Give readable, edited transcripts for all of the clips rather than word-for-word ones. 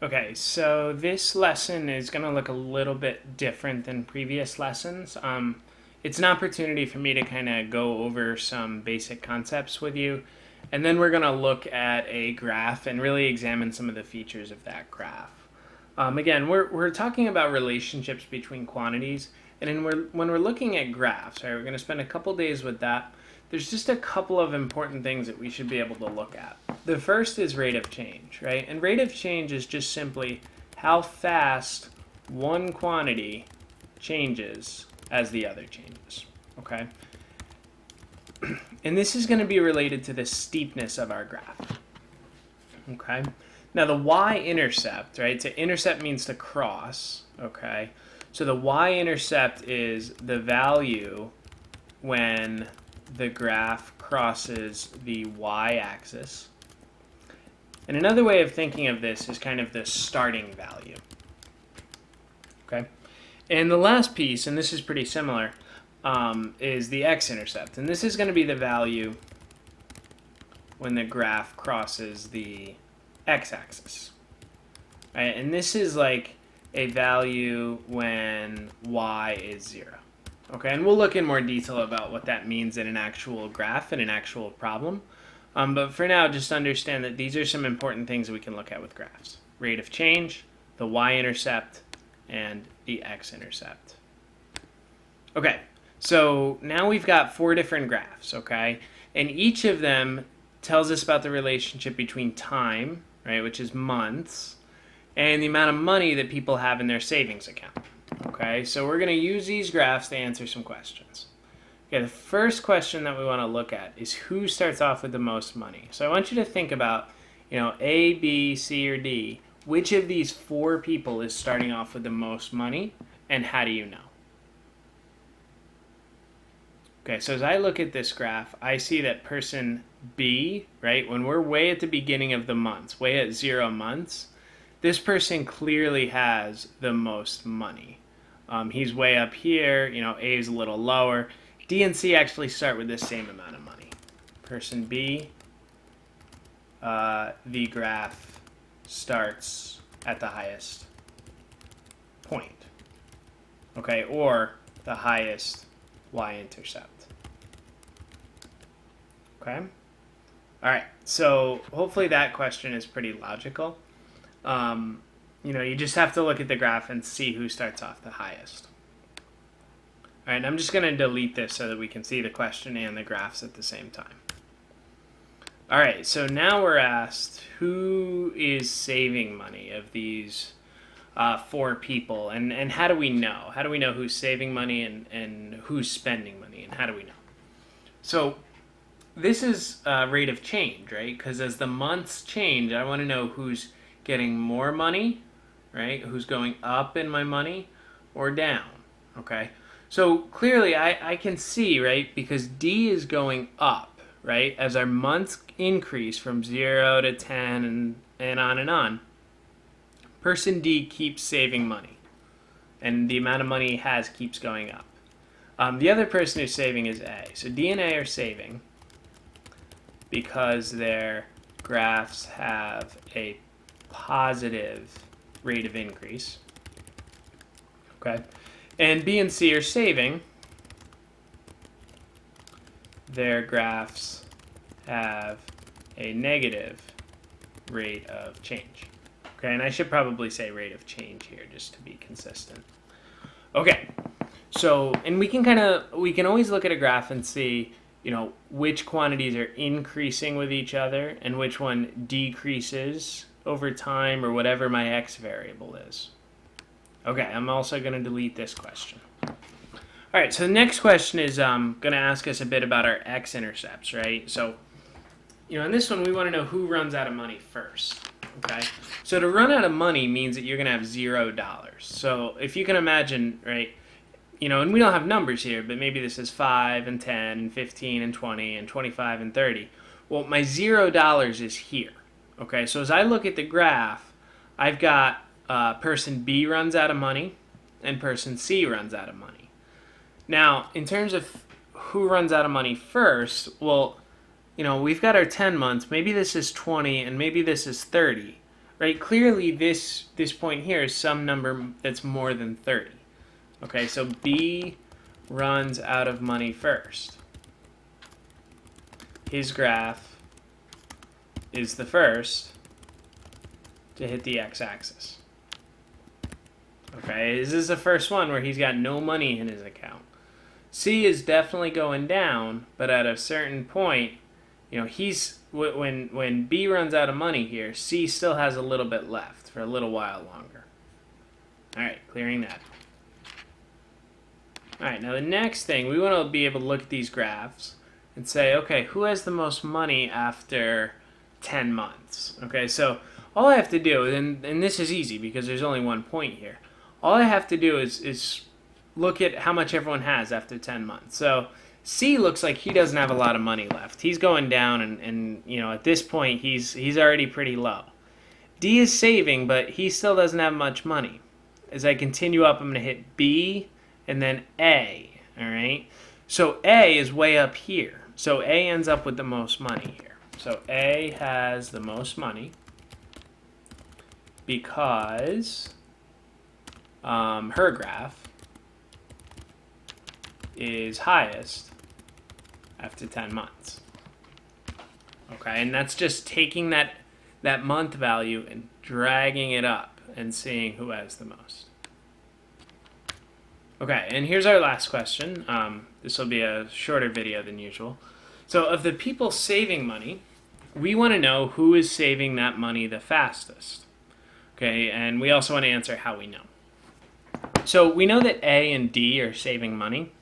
Okay, so this lesson is going to look a little bit different than previous lessons. It's an opportunity for me to kind of go over some basic concepts with you, and then we're going to look at a graph and really examine some of the features of that graph. Again, we're talking about relationships between quantities, and when we're looking at graphs, right, we're going to spend a couple days with that. There's just a couple of important things that we should be able to look at. The first is rate of change, right? And rate of change is just simply how fast one quantity changes as the other changes, okay? And this is going to be related to the steepness of our graph, okay? Now the y-intercept, right? So intercept means to cross, okay? So the y-intercept is the value when the graph crosses the y-axis. And another way of thinking of this is kind of the starting value. Okay? And the last piece, and this is pretty similar, is the x-intercept. And this is going to be the value when the graph crosses the x-axis. Right? And this is like a value when y is 0. Okay, and we'll look in more detail about what that means in an actual graph and an actual problem. But for now, just understand that these are some important things that we can look at with graphs. Rate of change, the y-intercept, and the x-intercept. Okay, so now we've got 4 different graphs, okay? And each of them tells us about the relationship between time, right, which is months, and the amount of money that people have in their savings account. Okay, so we're going to use these graphs to answer some questions. Okay, the first question that we want to look at is who starts off with the most money. So I want you to think about, A, B, C, or D. Which of these 4 people is starting off with the most money, and how do you know? Okay, so as I look at this graph, I see that person B, right, when we're way at the beginning of the months, way at 0 months, this person clearly has the most money. He's way up here, A is a little lower. D and C actually start with the same amount of money. Person B, the graph starts at the highest point, okay, or the highest y-intercept, okay? All right, so hopefully that question is pretty logical. You just have to look at the graph and see who starts off the highest. All right, I'm just going to delete this so that we can see the question and the graphs at the same time. All right, so now we're asked who is saving money of these 4 people, and how do we know? How do we know who's saving money and who's spending money, and how do we know? So this is rate of change, right? Because as the months change, I want to know who's getting more money, right? Who's going up in my money or down, okay? So clearly I can see, right, because D is going up, right, as our months increase from 0 to 10 and on and on. Person D keeps saving money, and the amount of money he has keeps going up. The other person who's saving is A. So D and A are saving because their graphs have a positive rate of increase, okay? And B and C are saving. Their graphs have a negative rate of change, okay? And I should probably say rate of change here just to be consistent. Okay, so, and we can always look at a graph and see, which quantities are increasing with each other and which one decreases over time or whatever my x variable is. Okay, I'm also going to delete this question. All right, so the next question is going to ask us a bit about our x-intercepts, right? So, in this one, we want to know who runs out of money first, okay? So to run out of money means that you're going to have $0. So if you can imagine, right, and we don't have numbers here, but maybe this is 5 and 10 and 15 and 20 and 25 and 30. Well, my $0 is here, okay? So as I look at the graph, I've got person B runs out of money and person C runs out of money. Now, in terms of who runs out of money first, well, we've got our 10 months. Maybe this is 20 and maybe this is 30. right? Clearly this point here is some number that's more than 30. Okay, so B runs out of money first. His graph is the first to hit the x-axis. Okay, this is the first one where he's got no money in his account. C is definitely going down, but at a certain point, he's when B runs out of money here, C still has a little bit left for a little while longer. All right, clearing that. All right, now the next thing, we want to be able to look at these graphs and say, okay, who has the most money after 10 months? Okay, so all I have to do, and this is easy because there's only one point here. All I have to do is look at how much everyone has after 10 months. So C looks like he doesn't have a lot of money left. He's going down, and at this point, he's already pretty low. D is saving, but he still doesn't have much money. As I continue up, I'm going to hit B and then A, all right? So A is way up here. So A ends up with the most money here. So A has the most money because her graph is highest after 10 months. Okay, and that's just taking that month value and dragging it up and seeing who has the most. Okay, and here's our last question. This will be a shorter video than usual. So of the people saving money, we want to know who is saving that money the fastest. Okay, and we also want to answer how we know. So we know that A and D are saving money.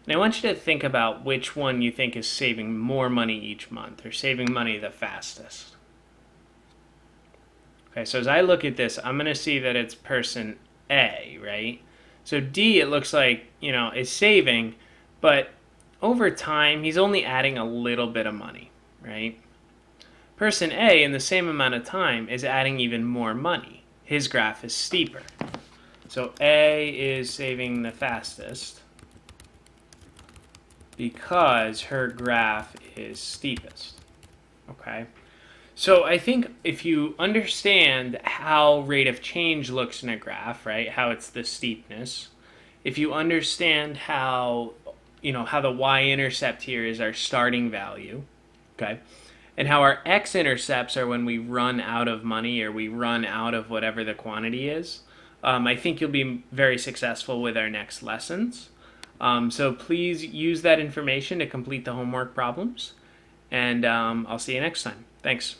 And I want you to think about which one you think is saving more money each month or saving money the fastest. Okay, so as I look at this, I'm going to see that it's person A, right? So D, it looks like, is saving, but over time, he's only adding a little bit of money, right? Person A, in the same amount of time, is adding even more money. His graph is steeper. So A is saving the fastest because her graph is steepest, okay? So I think if you understand how rate of change looks in a graph, right, how it's the steepness, if you understand how, how the y-intercept here is our starting value, okay, and how our x-intercepts are when we run out of money or we run out of whatever the quantity is, I think you'll be very successful with our next lessons. So please use that information to complete the homework problems, and I'll see you next time. Thanks.